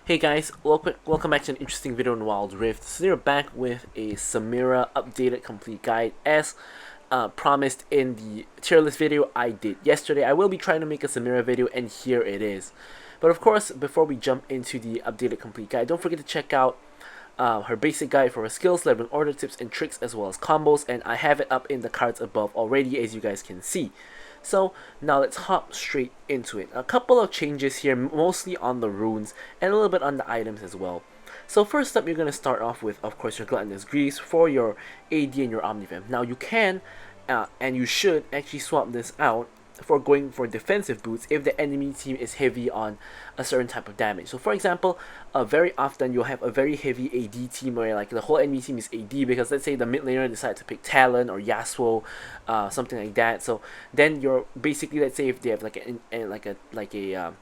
Hey guys, welcome back to an interesting video on Wild Rift. So we're back with a Samira updated complete guide as promised in the tier list video I did yesterday. I will be trying to make a Samira video and here it is. But of course, before we jump into the updated complete guide, don't forget to check out her basic guide for her skills, leveling order tips and tricks as well as combos, and I have it up in the cards above already as you guys can see. So now let's hop straight into it. A couple of changes here, mostly on the runes and a little bit on the items as well. So first up, you're going to start off with, of course, your Gluttonous Greaves for your AD and your Omnivamp. Now you can, and you should actually swap this out for going for defensive boots if the enemy team is heavy on a certain type of damage. So for example, very often you'll have a very heavy AD team where like the whole enemy team is AD because let's say the mid laner decides to pick Talon or Yasuo, something like that. So then you're basically, let's say if they have like a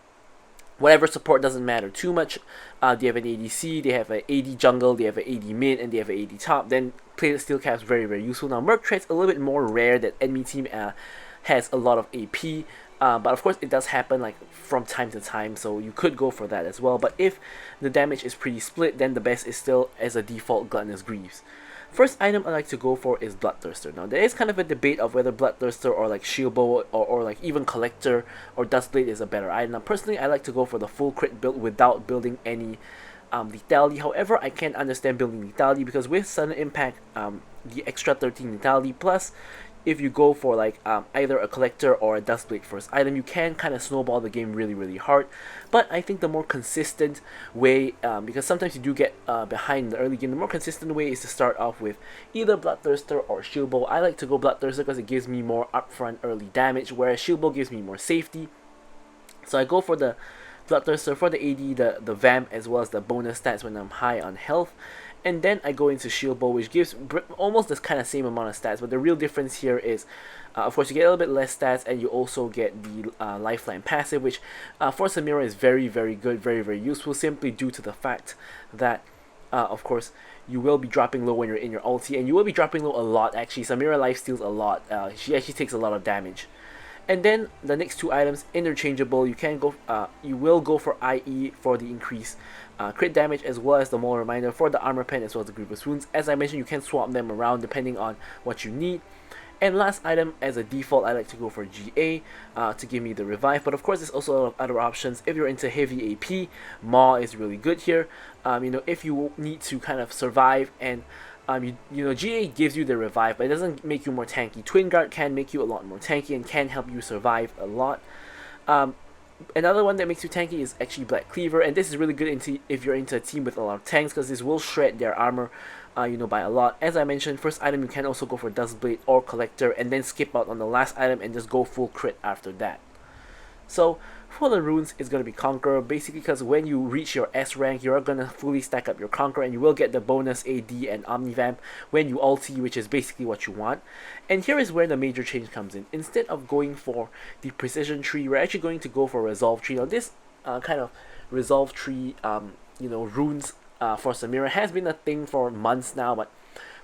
whatever support, doesn't matter too much. They have an ADC, they have an AD jungle, they have an AD mid, and they have an AD top. Then play steel caps very useful. Now Merc Tread's a little bit more rare that enemy team has a lot of AP, but of course it does happen like from time to time, so you could go for that as well. But if the damage is pretty split, then the best is still as a default Gluttonous Greaves. First item I like to go for is Bloodthirster. Now there is kind of a debate of whether Bloodthirster or like Shield Bow or like even Collector or Dustblade is a better item. Now personally I like to go for the full crit build without building any lethality. However, I can understand building lethality because with sudden impact, the extra 13 lethality plus if you go for like either a collector or a dustblade first item, you can kind of snowball the game really hard. But I think the more consistent way, because sometimes you do get behind in the early game, the more consistent way is to start off with either Bloodthirster or Shield Bow. I like to go Bloodthirster because it gives me more upfront early damage, whereas Shield Bow gives me more safety. So I go for the Bloodthirster for the AD, the Vamp, as well as the bonus stats when I'm high on health. And then I go into Shield Bow, which gives almost this kind of same amount of stats, but the real difference here is, of course, you get a little bit less stats, and you also get the Lifeline passive, which for Samira is very good, very useful, simply due to the fact that, of course, you will be dropping low when you're in your ulti, and you will be dropping low a lot, actually. Samira lifesteals a lot. She actually takes a lot of damage. And then the next two items, interchangeable. You will go for IE for the increase crit damage, as well as the Moral Reminder for the armor pen, as well as the grievous wounds. As I mentioned, you can swap them around depending on what you need. And last item, as a default, I like to go for GA to give me the revive. But of course, there's also a lot of other options. If you're into heavy AP, Maw is really good here. If you need to kind of survive and GA gives you the revive, but it doesn't make you more tanky. Twin Guard can make you a lot more tanky and can help you survive a lot. Another one that makes you tanky is actually Black Cleaver, and this is really good if you're into a team with a lot of tanks, because this will shred their armor, by a lot. As I mentioned, first item you can also go for Dustblade or Collector, and then skip out on the last item and just go full crit after that. So for the runes, it's going to be Conqueror, basically because when you reach your S rank, you're going to fully stack up your Conqueror, and you will get the bonus AD and Omnivamp when you ulti, which is basically what you want. And here is where the major change comes in. Instead of going for the Precision Tree, we're actually going to go for Resolve Tree. Now this kind of Resolve Tree, runes for Samira has been a thing for months now, but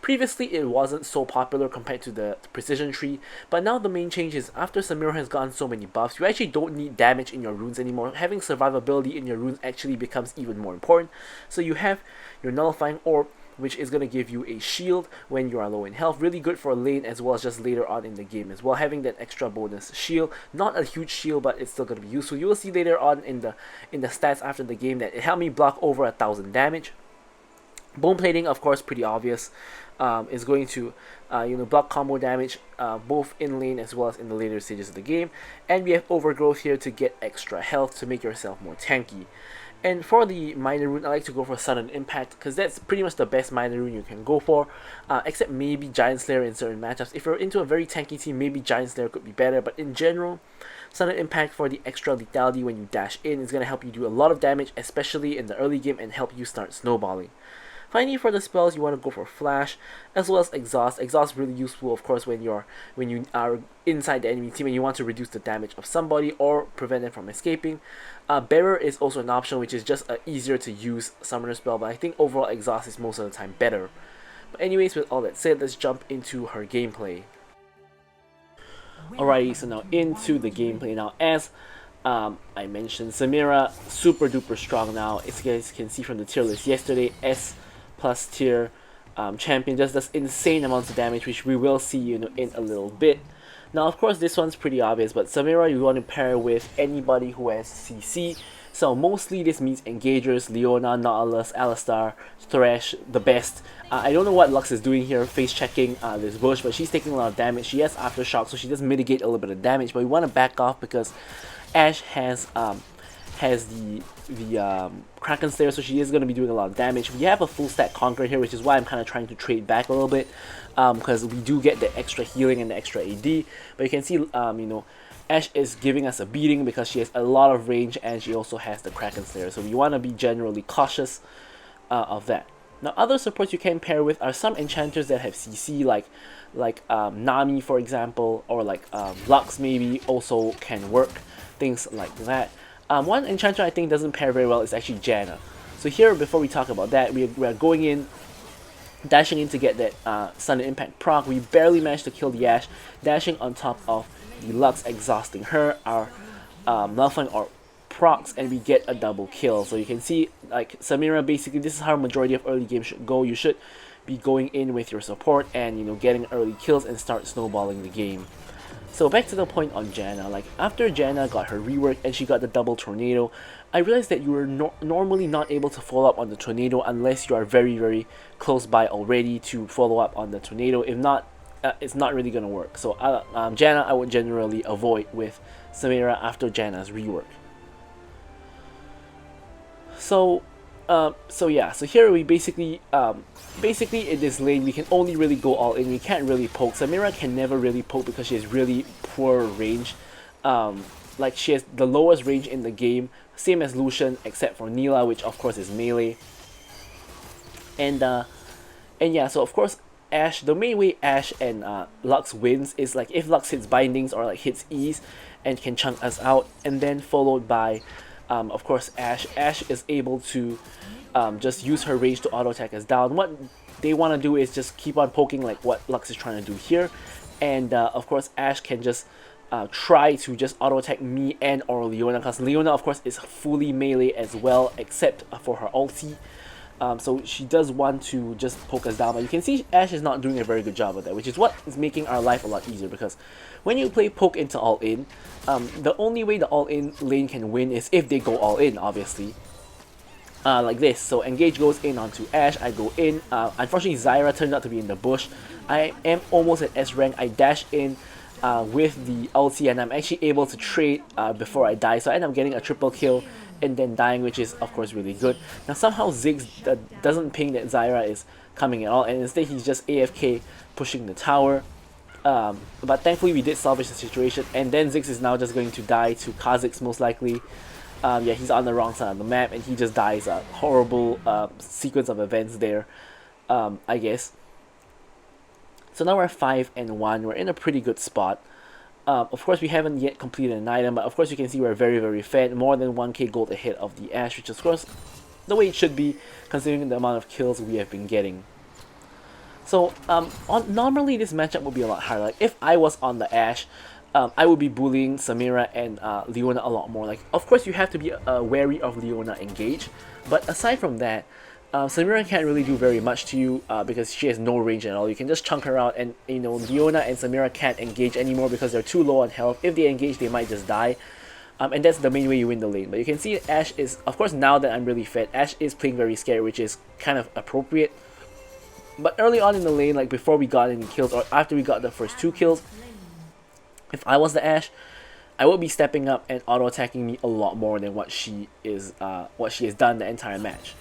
previously it wasn't so popular compared to the Precision Tree, but now the main change is after Samira has gotten so many buffs, you actually don't need damage in your runes anymore. Having survivability in your runes actually becomes even more important. So you have your Nullifying Orb, which is going to give you a shield when you are low in health. Really good for lane as well as just later on in the game as well, having that extra bonus shield. Not a huge shield, but it's still going to be useful. You will see later on in the stats after the game that it helped me block over 1000 damage. Bone Plating, of course, pretty obvious, is going to block combo damage both in lane as well as in the later stages of the game. And we have Overgrowth here to get extra health to make yourself more tanky. And for the minor rune, I like to go for Sudden Impact because that's pretty much the best minor rune you can go for, except maybe Giant Slayer in certain matchups. If you're into a very tanky team, maybe Giant Slayer could be better, but in general, Sudden Impact for the extra lethality when you dash in is going to help you do a lot of damage, especially in the early game, and help you start snowballing. Finally, for the spells, you want to go for Flash as well as Exhaust. Exhaust is really useful, of course, when you are inside the enemy team and you want to reduce the damage of somebody or prevent them from escaping. Bearer is also an option, which is just easier to use summoner spell, but I think overall Exhaust is most of the time better. But anyways, with all that said, let's jump into her gameplay. Alrighty, so now into the gameplay. Now, as I mentioned Samira, super duper strong now. As you guys can see from the tier list yesterday, S plus tier champion just does insane amounts of damage, which we will see, you know, in a little bit. Now, of course, this one's pretty obvious, but Samira you want to pair with anybody who has CC. So mostly this means Engagers, Leona, Nautilus, Alistar, Thresh, the best. I don't know what Lux is doing here, face checking this bush, but she's taking a lot of damage. She has Aftershock, so she does mitigate a little bit of damage, but we want to back off because Ashe has the Kraken Slayer, so she is going to be doing a lot of damage. We have a full stack Conqueror here, which is why I'm kind of trying to trade back a little bit, because we do get the extra healing and the extra AD. But you can see, you know, Ashe is giving us a beating because she has a lot of range and she also has the Kraken Slayer, so we want to be generally cautious of that. Now, other supports you can pair with are some enchanters that have CC, like Nami, for example, or like Lux maybe also can work, things like that. One enchanter I think doesn't pair very well is actually Janna. So here, before we talk about that, we are going in, dashing in to get that sudden impact proc. We barely managed to kill the Ashe, dashing on top of the Lux, exhausting her, our nullifying our procs, and we get a double kill. So you can see, like, Samira, basically this is how majority of early games should go. You should be going in with your support and, you know, getting early kills and start snowballing the game. So back to the point on Janna, like after Janna got her rework and she got the double tornado, I realized that you were normally not able to follow up on the tornado unless you are very, very close by already to follow up on the tornado. If not, it's not really going to work. So Janna I would generally avoid with Samira after Janna's rework. So yeah, so here we basically in this lane we can only really go all in. We can't really poke. Samira can never really poke because she has really poor range. Like she has the lowest range in the game, same as Lucian except for Neela, which of course is melee. And yeah, so of course Ashe, the main way Ashe and Lux wins is like if Lux hits bindings or like hits E's and can chunk us out, and then followed by of course Ashe is able to just use her range to auto attack us down. What they want to do is just keep on poking like what Lux is trying to do here, and of course Ashe can just try to just auto attack me and or Leona, because Leona of course is fully melee as well except for her ulti. So she does want to just poke us down, but you can see Ashe is not doing a very good job of that, which is what is making our life a lot easier, because when you play poke into all in, the only way the all in lane can win is if they go all in, obviously. Like this, so Engage goes in onto Ashe, I go in, unfortunately Zyra turned out to be in the bush. I am almost at S rank, I dash in with the ulti and I'm actually able to trade before I die, so I end up getting a triple kill and then dying, which is of course really good. Now somehow Ziggs doesn't ping that Zyra is coming at all, and instead he's just AFK pushing the tower. But thankfully we did salvage the situation, and then Ziggs is now just going to die to Kha'Zix most likely. Yeah, he's on the wrong side of the map and he just dies. A horrible sequence of events there, I guess. So now we're 5-1, we're in a pretty good spot. Of course we haven't yet completed an item, but of course you can see we're very, very fed, more than 1k gold ahead of the Ashe, which is of course the way it should be considering the amount of kills we have been getting. So normally this matchup would be a lot harder. Like if I was on the Ashe, I would be bullying Samira and Leona a lot more. Like, of course you have to be wary of Leona Engage, but aside from that, Samira can't really do very much to you because she has no range at all. You can just chunk her out, and you know Leona and Samira can't engage anymore because they're too low on health. If they engage, they might just die, and that's the main way you win the lane. But you can see Ashe is, of course, now that I'm really fed, Ashe is playing very scary, which is kind of appropriate. But early on in the lane, like before we got any kills or after we got the first 2 kills, if I was the Ashe, I would be stepping up and auto attacking me a lot more than what she has done the entire match.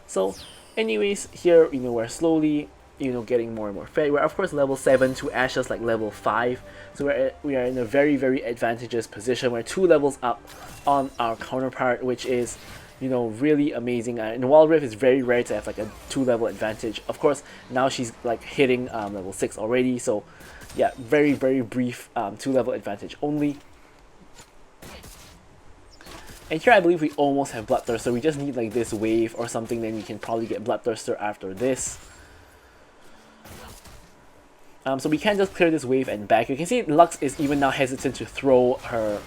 So, anyways, here you know we're slowly getting more and more fed. We're of course level 7 to Ashe's like level 5, so we are in a very, very advantageous position. We're 2 levels up on our counterpart, which is really amazing. In Wild Rift, it's very rare to have like a 2-level advantage. Of course, now she's like hitting level 6 already, so yeah, very, very brief 2-level advantage only. And here I believe we almost have Bloodthirster. We just need like this wave or something, then we can probably get Bloodthirster after this. So we can't just clear this wave and back. You can see Lux is even now hesitant to throw her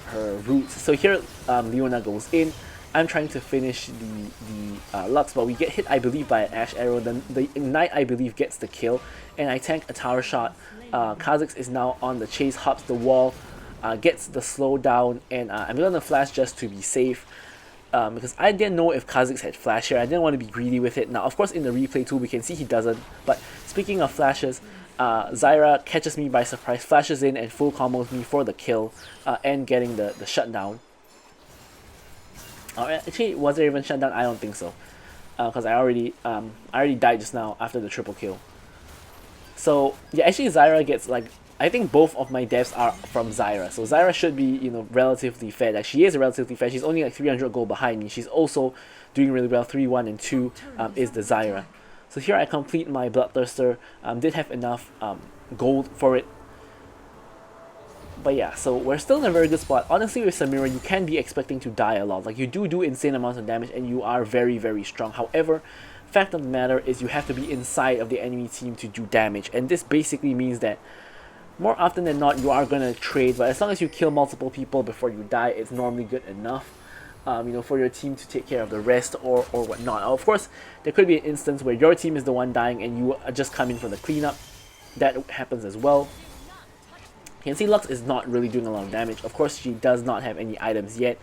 roots. So here Leona goes in. I'm trying to finish the Lux, but we get hit, I believe, by an Ash Arrow. Then the Ignite, I believe, gets the kill, and I tank a tower shot. Kha'Zix is now on the chase, hops the wall, gets the slow down, and I'm gonna flash just to be safe. Because I didn't know if Kha'Zix had flash here. I didn't want to be greedy with it. Now, of course, in the replay tool, we can see he doesn't. But speaking of flashes, Zyra catches me by surprise, flashes in, and full combos me for the kill, and getting the shutdown. Actually, was there even shutdown? I don't think so. Because I already died just now after the triple kill. So, yeah, actually Zyra gets, like, I think both of my deaths are from Zyra. So Zyra should be, you know, relatively fed. Like, she is relatively fed. She's only like 300 gold behind me. She's also doing really well. 3, 1, and 2 is the Zyra. So here I complete my Bloodthirster. Did have enough gold for it. But yeah, so we're still in a very good spot. Honestly, with Samira, you can be expecting to die a lot. Like, you do insane amounts of damage, and you are very, very strong. However, fact of the matter is you have to be inside of the enemy team to do damage. And this basically means that more often than not, you are going to trade. But as long as you kill multiple people before you die, it's normally good enough. You know, for your team to take care of the rest or whatnot. Of course, there could be an instance where your team is the one dying and you just come in for the cleanup. That happens as well. You can see Lux is not really doing a lot of damage. Of course, she does not have any items yet.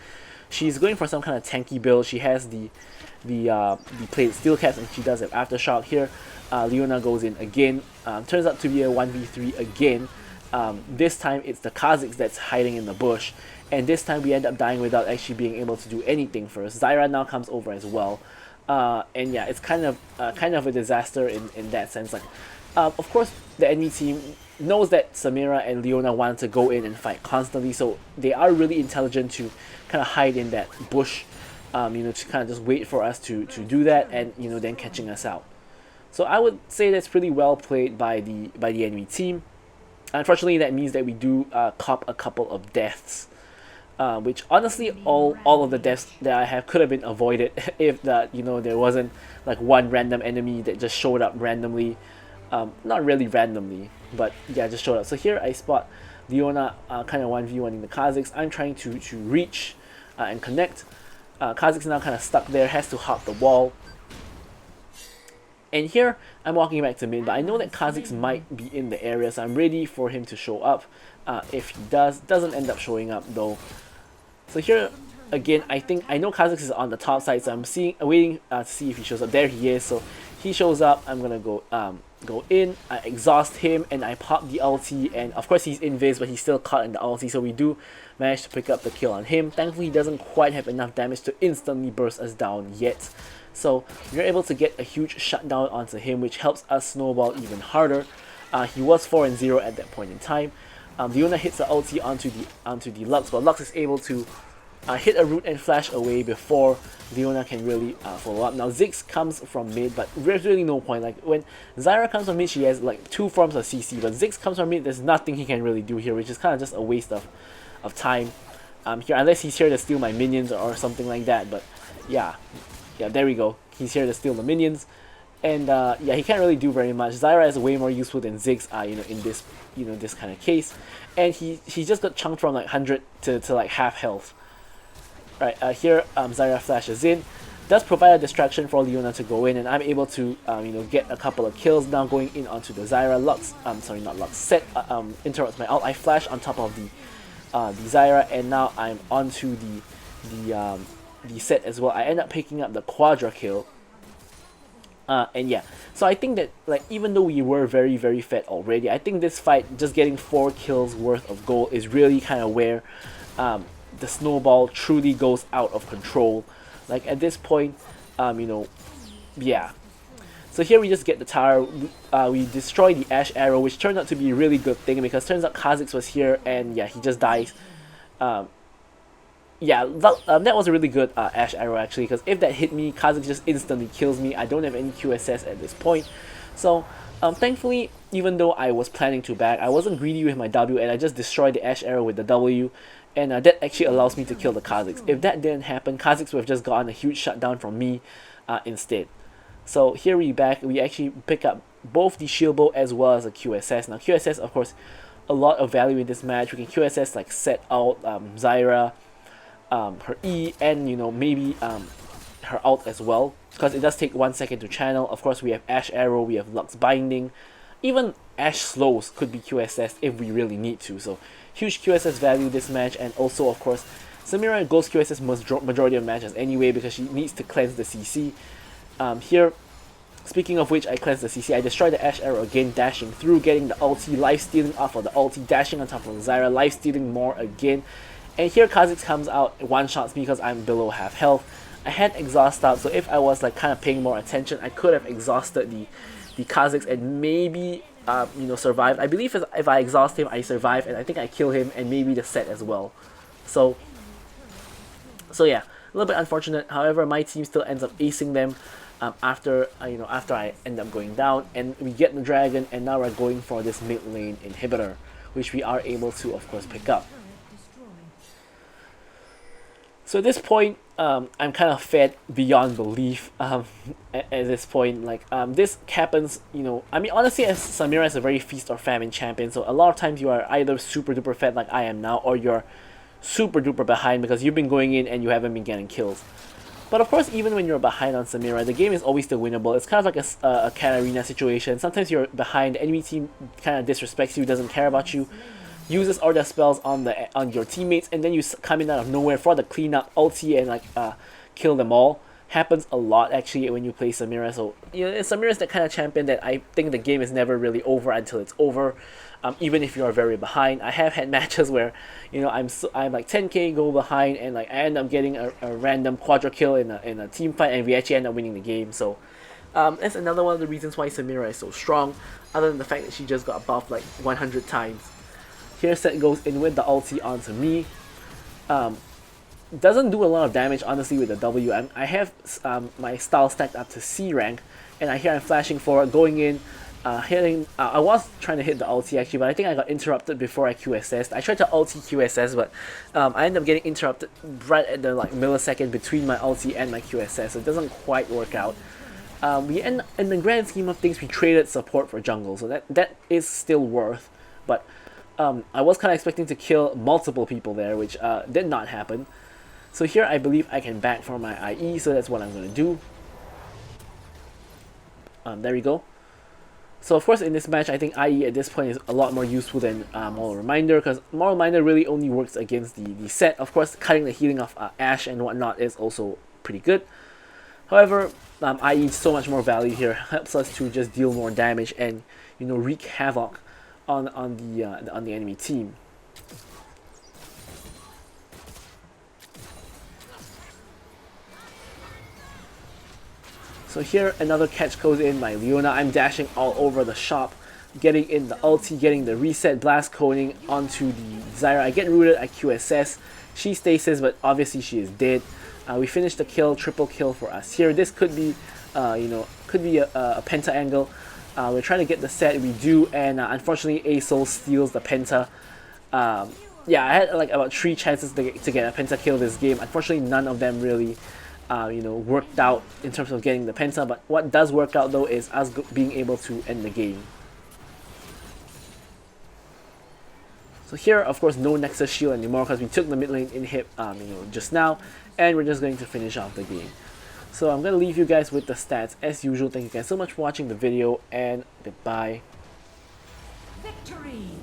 She's going for some kind of tanky build. She has the plated steel caps, and she does have aftershock here. Leona goes in again. Turns out to be a 1v3 again. This time it's the Kha'Zix that's hiding in the bush, and this time we end up dying without actually being able to do anything first. Zyra now comes over as well, and yeah, it's kind of a disaster in that sense. Like, of course, the enemy team knows that Samira and Leona want to go in and fight constantly, so they are really intelligent to kind of hide in that bush, you know, to kind of just wait for us to do that, and, you know, then catching us out. So I would say that's pretty well played by the enemy team. Unfortunately, that means that we do cop a couple of deaths, which honestly all of the deaths that I have could have been avoided if that, you know, there wasn't like one random enemy that just showed up randomly. Not really randomly, but yeah, just showed up. So here I spot Leona kind of 1v1ing the Kha'Zix. I'm trying to reach and connect. Kha'Zix now kind of stuck there, has to hop the wall. And here I'm walking back to mid, but I know that Kha'Zix might be in the area, so I'm ready for him to show up. If he doesn't end up showing up though. So here again, I know Kha'Zix is on the top side, so I'm waiting to see if he shows up. There he is. So he shows up. I'm gonna go in, I exhaust him, and I pop the ulti, and of course he's invis, but he's still caught in the ulti, so we do manage to pick up the kill on him. Thankfully, he doesn't quite have enough damage to instantly burst us down yet. So we're able to get a huge shutdown onto him, which helps us snowball even harder. He was 4-0 at that point in time. Leona hits the ulti onto the Lux, but Lux is able to hit a root and flash away before Leona can really follow up. Now Ziggs comes from mid, but there's really no point. Like, when Zyra comes from mid, she has like 2 forms of CC, but Ziggs comes from mid, there's nothing he can really do here, which is kind of just a waste of time here, unless he's here to steal my minions or something like that. But yeah, there we go. He's here to steal the minions, and yeah, he can't really do very much. Zyra is way more useful than Ziggs, you know, in this, you know, this kind of case, and he just got chunked from like 100 to like half health. Right, here Zyra flashes in, does provide a distraction for Leona to go in, and I'm able to you know, get a couple of kills. Now going in onto the Zyra. Lux, sorry, not Lux, Set interrupts my ult. I flash on top of the Zyra, and now I'm onto the Set as well. I end up picking up the quadra kill. And yeah, so I think that, like, even though we were very, very fed already, I think this fight, just getting 4 kills worth of gold is really kind of where the snowball truly goes out of control. Like, at this point, you know, yeah. So here we just get the tower. We destroy the Ash Arrow, which turned out to be a really good thing, because turns out Kha'Zix was here, and yeah, he just dies. Yeah, that was a really good Ash Arrow, actually, because if that hit me, Kha'Zix just instantly kills me. I don't have any QSS at this point. So thankfully, even though I was planning to back, I wasn't greedy with my W, and I just destroyed the Ash Arrow with the W, and that actually allows me to kill the Kha'Zix. If that didn't happen, Kha'Zix would have just gotten a huge shutdown from me instead. So here we actually pick up both the shield bow as well as a QSS. Now QSS, of course, a lot of value in this match. We can QSS like set out Zyra, her E, and maybe her ult as well, because it does take 1 second to channel. Of course, we have Ash Arrow, we have Lux Binding, even Ash Slows could be QSS if we really need to. So huge QSS value this match, and also of course Samira goes QSS majority of matches anyway because she needs to cleanse the CC. Here, speaking of which, I cleanse the CC. I destroy the Ash Arrow again, dashing through, getting the ulti, life stealing off of the ulti, dashing on top of Zyra, life stealing more again. And here Kha'Zix comes out, one-shots me because I'm below half health. I had exhaust out, so if I was like kind of paying more attention, I could have exhausted the Kha'Zix and maybe survived. I believe if I exhaust him, I survive, and I think I kill him and maybe the set as well. So yeah, a little bit unfortunate. However, my team still ends up acing them after I end up going down, and we get the dragon, and now we're going for this mid lane inhibitor, which we are able to of course pick up. So at this point, I'm kind of fed beyond belief. At this point, like this happens, I mean, honestly, as Samira is a very feast or famine champion, so a lot of times you are either super duper fed like I am now, or you're super duper behind because you've been going in and you haven't been getting kills. But of course, even when you're behind on Samira, the game is always still winnable. It's kind of like a Katarina situation. Sometimes you're behind, the enemy team kind of disrespects you, doesn't care about you, uses all their spells on your teammates, and then you come in out of nowhere for the cleanup ulti and like kill them all. Happens a lot actually when you play Samira. So Samira is that kind of champion that I think the game is never really over until it's over. Even if you are very behind. I have had matches where I'm like 10k goal behind, and like I end up getting a random quadra kill in a team fight, and we actually end up winning the game. So that's another one of the reasons why Samira is so strong, other than the fact that she just got buffed like 100 times. Here Set goes in with the ulti onto me. Doesn't do a lot of damage honestly with the W. I have my style stacked up to C rank, and I hear I'm flashing forward, going in, hitting. I was trying to hit the ulti actually, but I think I got interrupted before I QSS'd. I tried to ulti QSS, but I ended up getting interrupted right at the millisecond between my ulti and my QSS, so it doesn't quite work out. We end in the grand scheme of things, we traded support for jungle, so that is still worth, but I was kind of expecting to kill multiple people there, which did not happen. So here I believe I can back for my IE, so that's what I'm going to do. There we go. So of course in this match, I think IE at this point is a lot more useful than Moral Reminder, because Moral Reminder really only works against the set. Of course, cutting the healing of Ashe and whatnot is also pretty good. However, IE so much more value here, helps us to just deal more damage and wreak havoc on the enemy team. So here another catch goes in by Leona. I'm dashing all over the shop, getting in the ulti, getting the reset, blast coning onto the Zyra. I get rooted at QSS. She stasis, but obviously she is dead. We finish the kill, triple kill for us here. This could be, could be a penta angle. We're trying to get the set, we do, and unfortunately ASOL steals the penta. Yeah, I had like about 3 chances to get a penta kill this game. Unfortunately, none of them really worked out in terms of getting the penta, but what does work out though is us being able to end the game. So here, of course, no Nexus shield anymore because we took the mid lane inhib just now, and we're just going to finish off the game. So I'm going to leave you guys with the stats as usual. Thank you guys so much for watching the video, and goodbye. Victory!